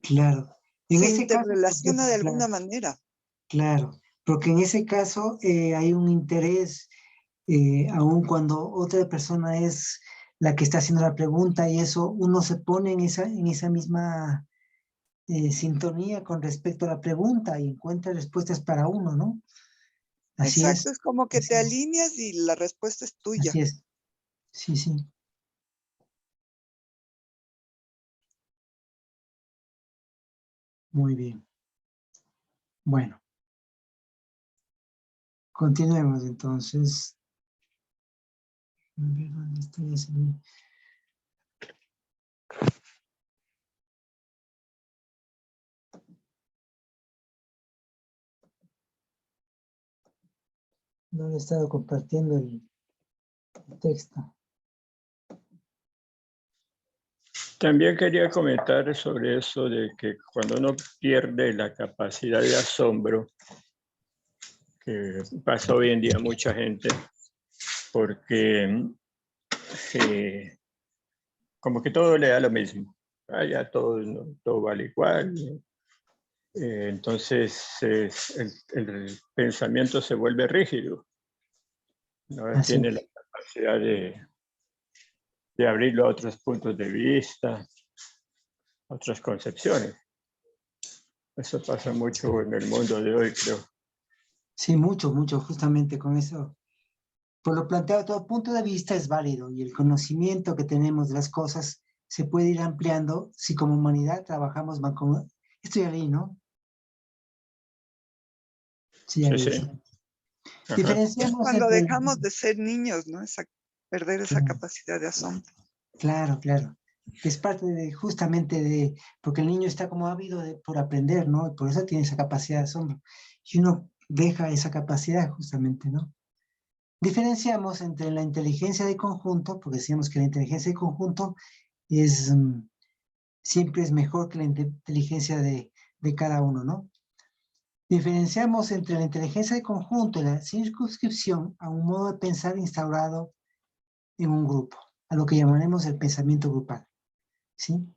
claro. En se ese caso, interrelaciona de alguna claro, manera. claro, porque en ese caso hay un interés, aun cuando otra persona es la que está haciendo la pregunta y eso, uno se pone en esa misma sintonía con respecto a la pregunta y encuentra respuestas para uno, ¿no? Así Exacto, es, es como que así te es, alineas y la respuesta es así tuya. es. Sí, sí. Muy bien. Bueno, continuemos entonces. A ver, ¿dónde estoy? No le he estado compartiendo el texto. También quería comentar sobre eso de que cuando uno pierde la capacidad de asombro, que pasa hoy en día a mucha gente, porque como que todo le da lo mismo. Ya todo, todo vale igual. Entonces el pensamiento se vuelve rígido. No Así tiene la es. capacidad de abrirlo a otros puntos de vista, otras concepciones. Eso pasa mucho en el mundo de hoy, creo. Sí, mucho, mucho, justamente con eso. Por lo planteado, todo punto de vista es válido y el conocimiento que tenemos de las cosas se puede ir ampliando si como humanidad trabajamos más como... Esto ya leí, ¿no? Sí, ya Sí, leí. sí. Sí. Ajá. Es Diferenciamos cuando entre... dejamos de ser niños, ¿no? Perder esa capacidad de asombro. Claro, claro. Es parte de justamente de... Porque el niño está como ávido por aprender, ¿no? Y por eso tiene esa capacidad de asombro. Y uno deja esa capacidad justamente, ¿no? Diferenciamos entre la inteligencia de conjunto, porque decíamos que la inteligencia de conjunto es, siempre es mejor que la inteligencia de cada uno, ¿no? Diferenciamos entre la inteligencia de conjunto y la circunscripción a un modo de pensar instaurado en un grupo, a lo que llamaremos el pensamiento grupal, ¿sí?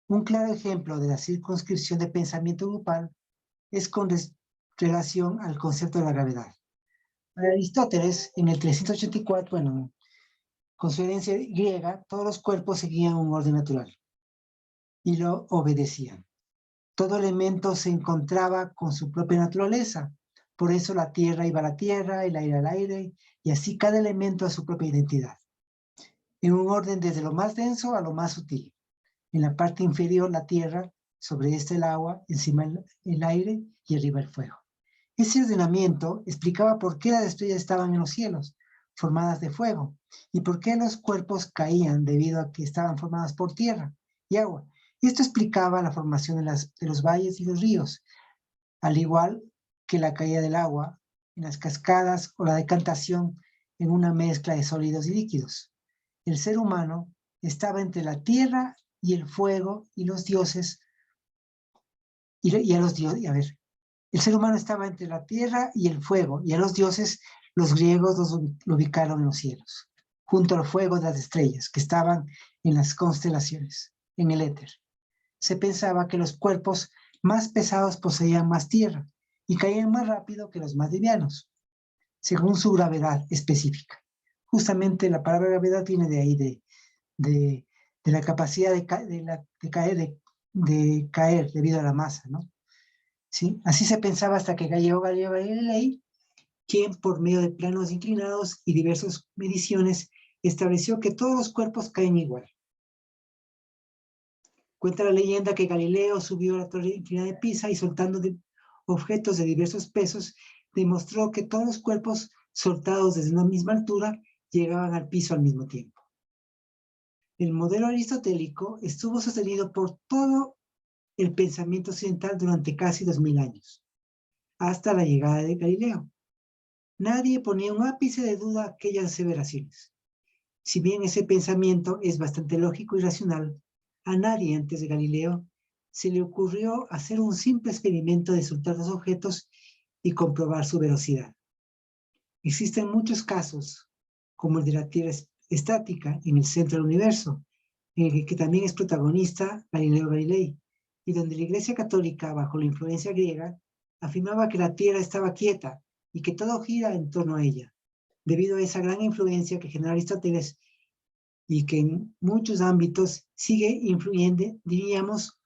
Un claro ejemplo de la circunscripción de pensamiento grupal es con relación al concepto de la gravedad. Para Aristóteles, en el 384, bueno, con su herencia griega, todos los cuerpos seguían un orden natural y lo obedecían. Todo elemento se encontraba con su propia naturaleza. Por eso la tierra iba a la tierra, el aire al aire, y así cada elemento a su propia identidad. En un orden desde lo más denso a lo más sutil. En la parte inferior la tierra, sobre este el agua, encima el aire y arriba el fuego. Ese ordenamiento explicaba por qué las estrellas estaban en los cielos, formadas de fuego, y por qué los cuerpos caían debido a que estaban formadas por tierra y agua. Esto explicaba la formación de los valles y los ríos, al igual que la caída del agua en las cascadas o la decantación en una mezcla de sólidos y líquidos. El ser humano estaba entre la tierra y el fuego y los dioses, y a los dioses, a ver, el ser humano estaba entre la tierra y el fuego, y a los dioses los griegos lo ubicaron en los cielos, junto al fuego de las estrellas que estaban en las constelaciones. en el éter. Se pensaba que los cuerpos más pesados poseían más tierra y caían más rápido que los más livianos, según su gravedad específica. Justamente la palabra gravedad viene de ahí, de la capacidad de caer debido a la masa, ¿no? ¿Sí? Así se pensaba hasta que llegó Galileo Galilei, quien por medio de planos inclinados y diversas mediciones estableció que todos los cuerpos caen igual. Cuenta la leyenda que Galileo subió a la torre inclinada de Pisa y soltando objetos de diversos pesos, demostró que todos los cuerpos soltados desde una misma altura llegaban al piso al mismo tiempo. El modelo aristotélico estuvo sostenido por todo el pensamiento occidental durante casi 2000 años, hasta la llegada de Galileo. Nadie ponía un ápice de duda a aquellas aseveraciones. Si bien ese pensamiento es bastante lógico y racional, a nadie antes de Galileo se le ocurrió hacer un simple experimento de soltar los objetos y comprobar su velocidad. Existen muchos casos, como el de la Tierra estática en el centro del universo, en el que también es protagonista Galileo Galilei, y donde la Iglesia Católica, bajo la influencia griega, afirmaba que la Tierra estaba quieta y que todo gira en torno a ella, debido a esa gran influencia que genera Aristóteles y que en muchos ámbitos sigue influyendo, diríamos,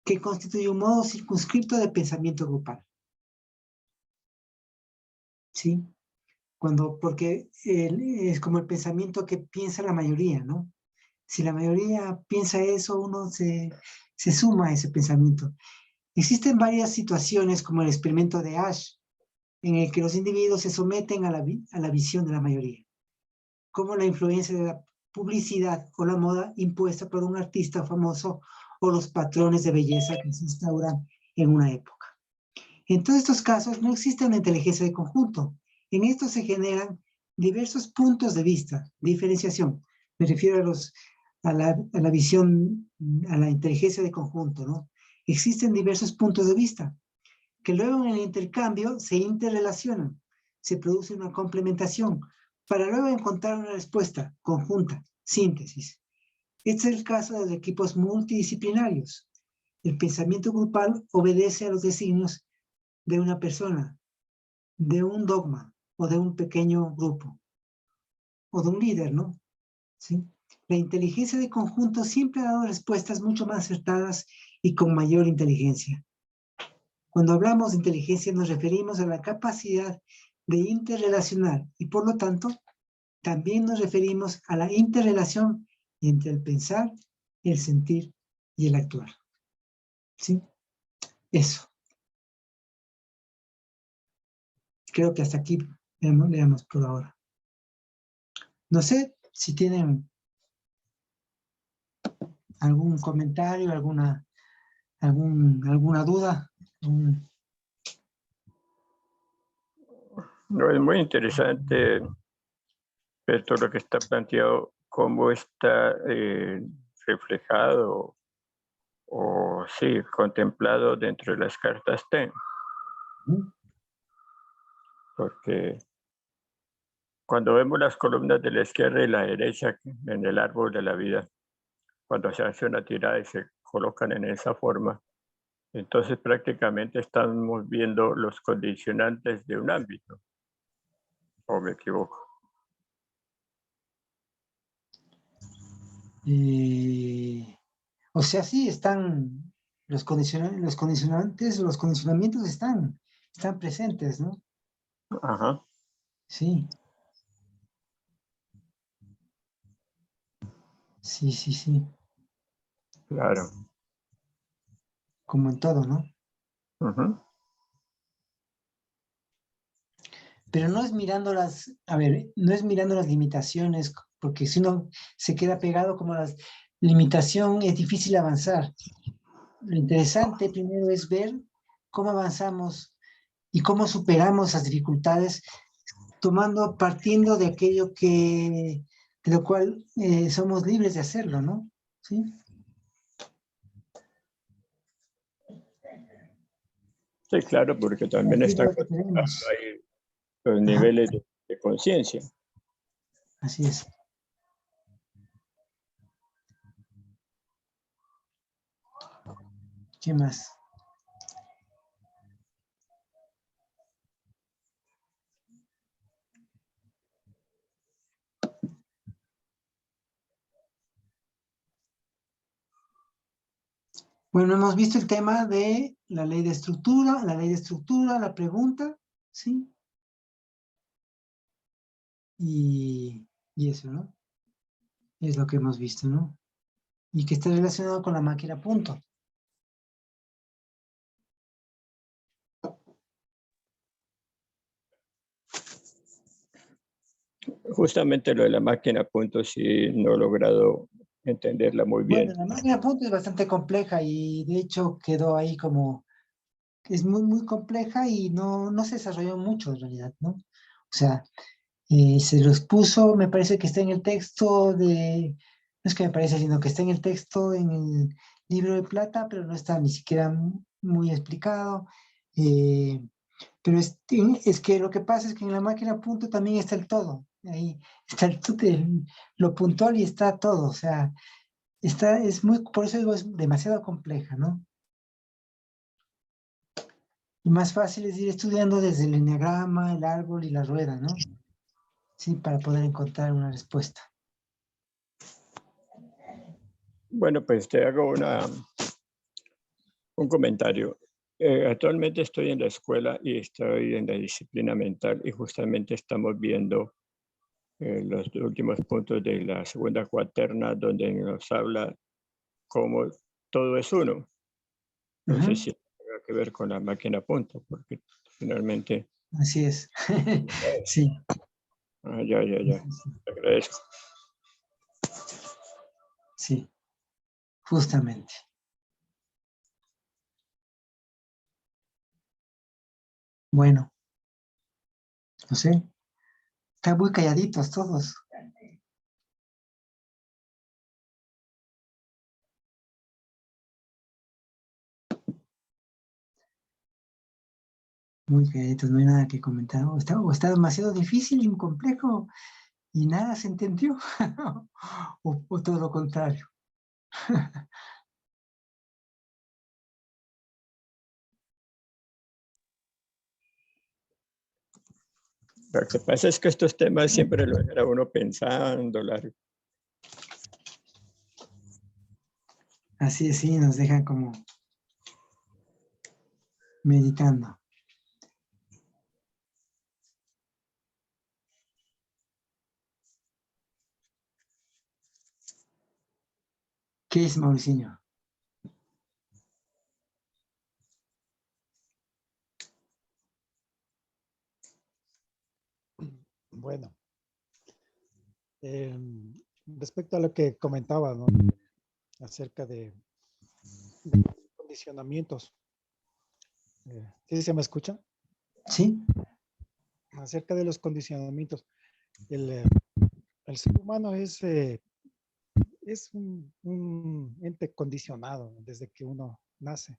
que constituye un modo circunscripto de pensamiento grupal. ¿Sí? Porque es como el pensamiento que piensa la mayoría, ¿no? Si la mayoría piensa eso, uno se suma a ese pensamiento. Existen varias situaciones, como el experimento de Asch, en el que los individuos se someten a la visión de la mayoría, como la influencia de la publicidad o la moda impuesta por un artista famoso o los patrones de belleza que se instauran en una época. En todos estos casos no existe una inteligencia de conjunto. En esto se generan diversos puntos de vista, diferenciación. Me refiero a la visión, a la inteligencia de conjunto, ¿no? Existen diversos puntos de vista que luego en el intercambio se interrelacionan, se produce una complementación, para luego encontrar una respuesta conjunta, síntesis. Este es el caso de los equipos multidisciplinarios. El pensamiento grupal obedece a los designios de una persona, de un dogma o de un pequeño grupo, o de un líder, ¿no? ¿Sí? La inteligencia de conjunto siempre ha dado respuestas mucho más acertadas y con mayor inteligencia. Cuando hablamos de inteligencia nos referimos a la capacidad de interrelacionar y por lo tanto también nos referimos a la interrelación entre el pensar, el sentir y el actuar. ¿Sí? Eso. Creo que hasta aquí leamos por ahora. No sé si tienen algún comentario, alguna duda. No, es muy interesante todo lo que está planteado, cómo está reflejado o sí, contemplado dentro de las cartas T. Porque cuando vemos las columnas de la izquierda y la derecha en el árbol de la vida, cuando se hace una tirada y se colocan en esa forma, entonces prácticamente estamos viendo los condicionantes de un ámbito. ¿O me equivoco? O sea, sí, están los condicionantes, los condicionamientos están presentes, ¿no? Ajá. Sí. Sí, sí, sí. Claro. Como en todo, ¿no? Uh-huh. Pero no es mirando no es mirando las limitaciones, porque si uno se queda pegado como a la limitación, es difícil avanzar. Lo interesante primero es ver cómo avanzamos y cómo superamos las dificultades, partiendo de aquello de lo cual somos libres de hacerlo, ¿no? ¿Sí? Sí, claro, porque también Aquí es está lo que tenemos. ahí los niveles de conciencia. Así es. ¿Qué más? Bueno, hemos visto el tema de la ley de estructura, la pregunta, ¿sí? Y eso, ¿no? Es lo que hemos visto, ¿no? Y que está relacionado con la máquina punto. Justamente lo de la máquina punto sí no he logrado entenderla muy bien. Bueno, la máquina punto es bastante compleja y de hecho quedó ahí como, es muy, muy compleja y no se desarrolló mucho en realidad, ¿no? O sea, se los puso, me parece que está en el texto de, no es que me parece, sino que está en el texto, en el libro de plata, pero no está ni siquiera muy explicado. Pero es que lo que pasa es que en la máquina punto también está el todo. Ahí está lo puntual y está todo. O sea, es muy, por eso digo, es demasiado compleja, ¿no? Y más fácil es ir estudiando desde el enneagrama, el árbol y la rueda, ¿no? Sí, para poder encontrar una respuesta. Bueno, pues te hago un comentario. Actualmente estoy en la escuela y estoy en la disciplina mental y justamente estamos viendo los últimos puntos de la segunda cuaterna donde nos habla cómo todo es uno. No sé Ujú, si tiene que ver con la máquina punto, porque finalmente... así es. Sí, Ya, sí, sí, sí, te agradezco. sí, justamente. Bueno, no sé, están muy calladitos todos. Muy calladitos, no hay nada que comentar. O está demasiado difícil y complejo y nada se entendió. O todo lo contrario. Lo que pasa es que estos temas siempre lo dejan a uno pensando largo. Así es, sí, nos dejan como meditando. ¿Qué es, Mauricio? Bueno, respecto a lo que comentaba, ¿no? Acerca de condicionamientos. ¿Sí se me escucha? ¿Sí? Acerca de los condicionamientos. El, el ser humano es un ente condicionado desde que uno nace,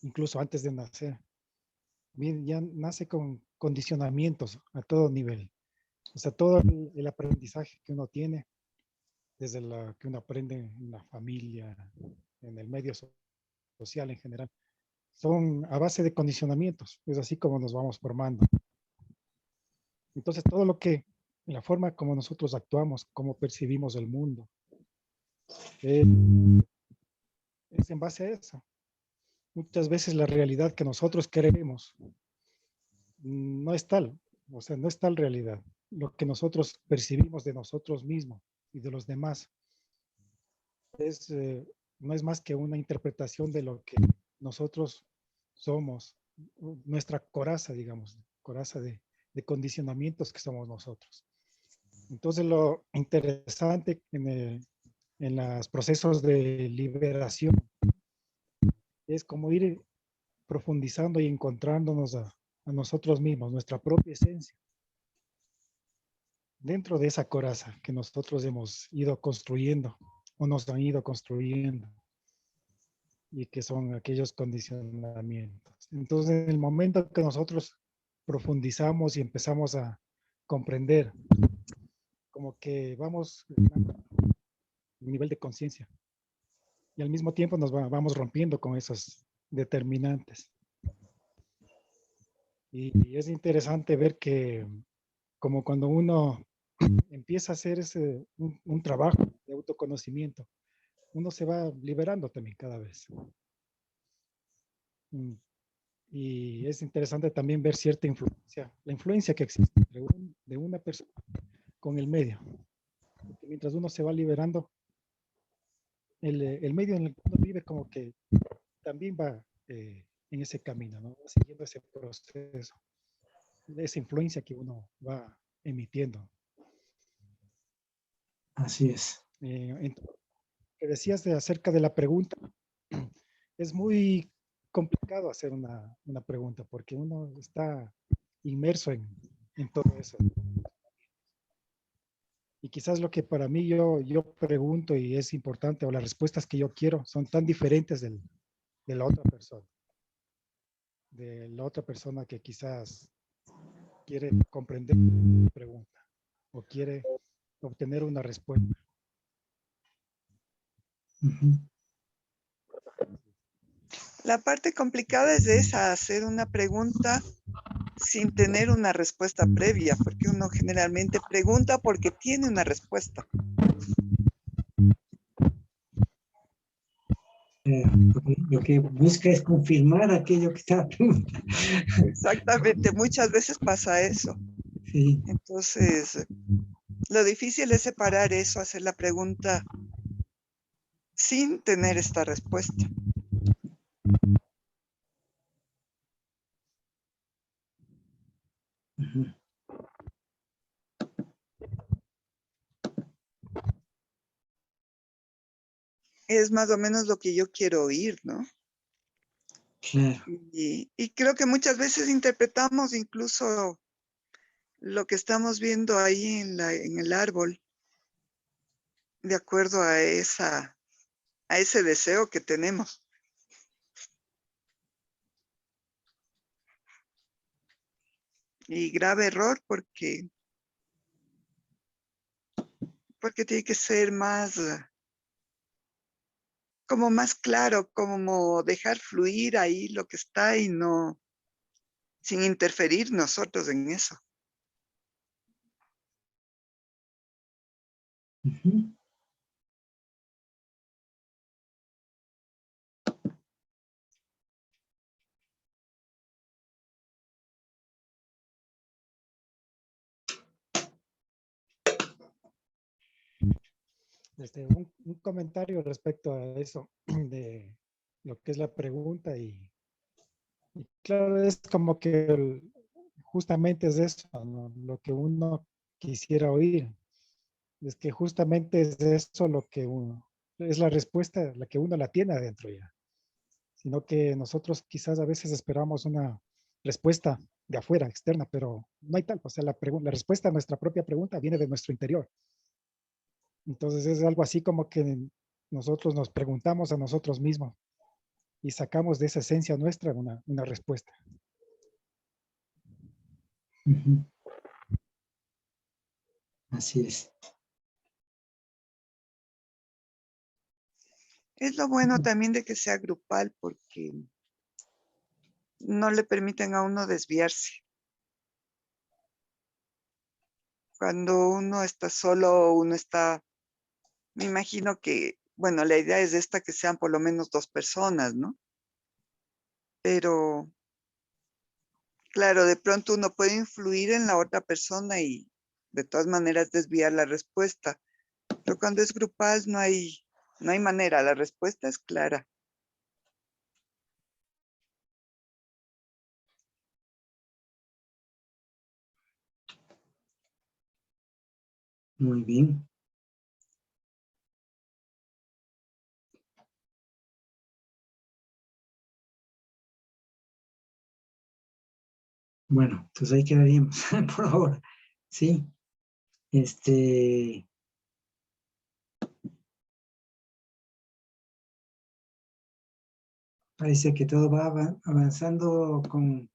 incluso antes de nacer. Bien, ya nace con condicionamientos a todo nivel. O sea, todo el aprendizaje que uno tiene, desde lo que uno aprende en la familia, en el medio social en general, son a base de condicionamientos. Es así como nos vamos formando. Entonces, todo lo que, la forma como nosotros actuamos, como percibimos el mundo, eh, es en base a eso. Muchas veces la realidad que nosotros queremos no es tal, o sea, no es tal realidad. Lo que nosotros percibimos de nosotros mismos y de los demás es, no es más que una interpretación de lo que nosotros somos, nuestra coraza, digamos, coraza de condicionamientos que somos nosotros. Entonces, lo interesante en los procesos de liberación es como ir profundizando y encontrándonos a nosotros mismos, nuestra propia esencia, dentro de esa coraza que nosotros hemos ido construyendo o nos han ido construyendo y que son aquellos condicionamientos. Entonces, en el momento que nosotros profundizamos y empezamos a comprender, como que vamos a un nivel de conciencia y al mismo tiempo nos vamos rompiendo con esos determinantes. Y es interesante ver que como cuando uno empieza a hacer un trabajo de autoconocimiento, uno se va liberando también cada vez. Y es interesante también ver cierta influencia, la influencia que existe de una persona con el medio. Porque mientras uno se va liberando, el medio en el que uno vive como que también va en ese camino, ¿no? Va siguiendo ese proceso, esa influencia que uno va emitiendo. Así es. Que decías acerca de la pregunta, es muy complicado hacer una pregunta porque uno está inmerso en todo eso. Y quizás lo que para mí yo pregunto y es importante, o las respuestas que yo quiero, son tan diferentes de la otra persona. De la otra persona que quizás quiere comprender la pregunta o quiere obtener una respuesta. Ujú. La parte complicada es esa, hacer una pregunta sin tener una respuesta previa, porque uno generalmente pregunta porque tiene una respuesta. Lo que busca es confirmar aquello que está preguntando. Exactamente, muchas veces pasa eso. Sí. Entonces, lo difícil es separar eso, hacer la pregunta sin tener esta respuesta. Ujú. Es más o menos lo que yo quiero oír, ¿no? Claro. Y creo que muchas veces interpretamos incluso lo que estamos viendo ahí en el árbol de acuerdo a ese deseo que tenemos. Y grave error porque tiene que ser más, como más claro, como dejar fluir ahí lo que está y no, sin interferir nosotros en eso. Ujú. Un comentario respecto a eso de lo que es la pregunta y claro, es como que justamente es eso, ¿no? Lo que uno quisiera oír. Es que justamente es eso lo que uno, es la respuesta, la que uno la tiene adentro ya. Sino que nosotros quizás a veces esperamos una respuesta de afuera, externa, pero no hay tal. O sea, la respuesta a nuestra propia pregunta viene de nuestro interior. Entonces es algo así como que nosotros nos preguntamos a nosotros mismos y sacamos de esa esencia nuestra una respuesta. Ujú. Así es. Es lo bueno también de que sea grupal porque no le permiten a uno desviarse. Cuando uno está solo, uno está, me imagino que, bueno, la idea es esta, que sean por lo menos 2 personas, ¿no? Pero, claro, de pronto uno puede influir en la otra persona y de todas maneras desviar la respuesta. Pero cuando es grupal no hay manera, la respuesta es clara. Muy bien. Bueno, pues ahí quedaríamos por ahora. Sí. Parece que todo va avanzando con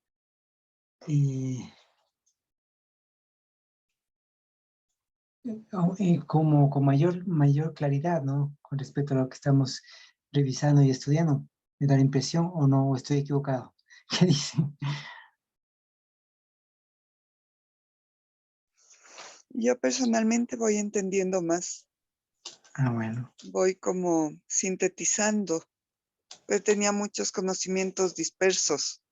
como con mayor claridad, ¿no? Con respecto a lo que estamos revisando y estudiando. ¿Me da la impresión o no? ¿O estoy equivocado? ¿Qué dicen? Yo personalmente voy entendiendo más, Ah, bueno. voy como sintetizando, pero tenía muchos conocimientos dispersos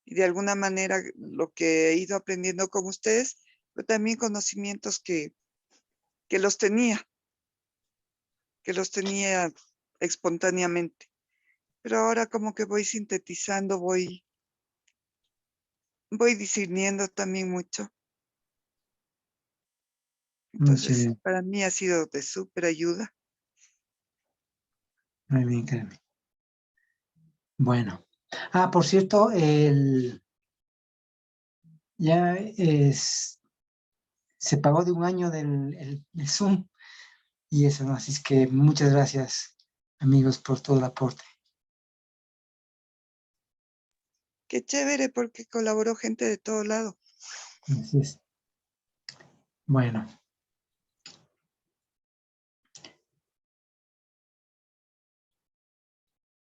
y de alguna manera lo que he ido aprendiendo con ustedes, pero también conocimientos que los tenía espontáneamente. Pero ahora como que voy sintetizando, voy discerniendo también mucho. Muy Entonces, chévere. para mí ha sido de súper ayuda. Muy bien, Carmen. Bueno. Ah, por cierto, se pagó de un año el Zoom y eso, ¿no? Así es que muchas gracias, amigos, por todo el aporte. Qué chévere porque colaboró gente de todo lado. Así es. Bueno.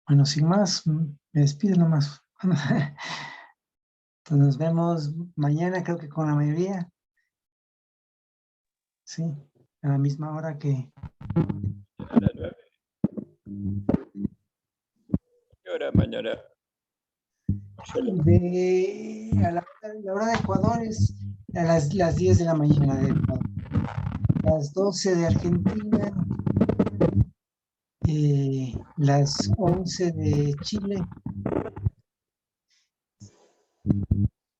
Bueno, sin más, me despido nomás. Pues nos vemos mañana, creo que con la mayoría. Sí, a la misma hora que... A las 9. ¿Qué hora mañana, Marcelo? A la hora de Ecuador es a las 10 de la mañana de Ecuador. Las 12 de Argentina, las 11 de Chile.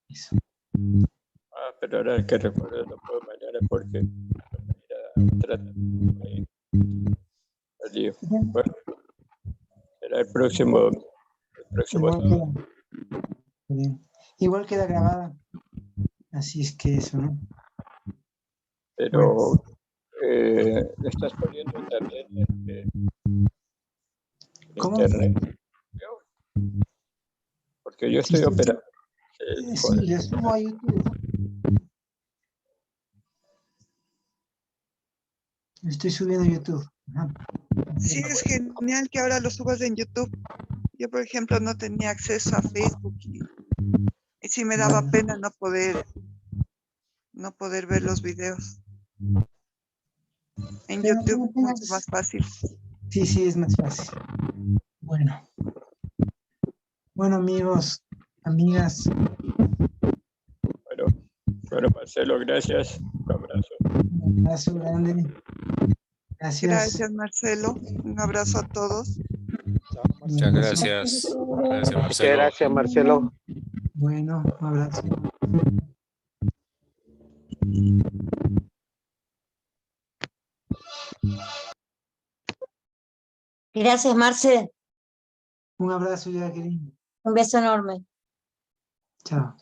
Eso. Ah, pero ahora el que recuerdo no puedo mañana porque al lío. Bueno, será el próximo Igual sábado. queda, bien. Igual queda grabada. Así es que eso, ¿no? Pero estás poniendo también ¿Cómo? internet, porque yo estoy operando Sí, le subo a YouTube. Estoy subiendo a YouTube. Ajá. Sí, es genial que ahora lo subas en YouTube. Yo, por ejemplo, no tenía acceso a Facebook y sí me daba Bueno, pena no poder ver los videos. En pero YouTube como es mucho más tengas... fácil. Sí, es más fácil. Bueno, amigos, amigas, Bueno, Marcelo, gracias. Un abrazo. un abrazo grande. Gracias. Gracias, Marcelo. Un abrazo a todos. Chao, Muchas Marcelo. gracias. Gracias, Muchas Marcelo. gracias, Marcelo. Bueno, un abrazo. Gracias, Marce. Un abrazo, Jacqueline. Un beso enorme. Chao.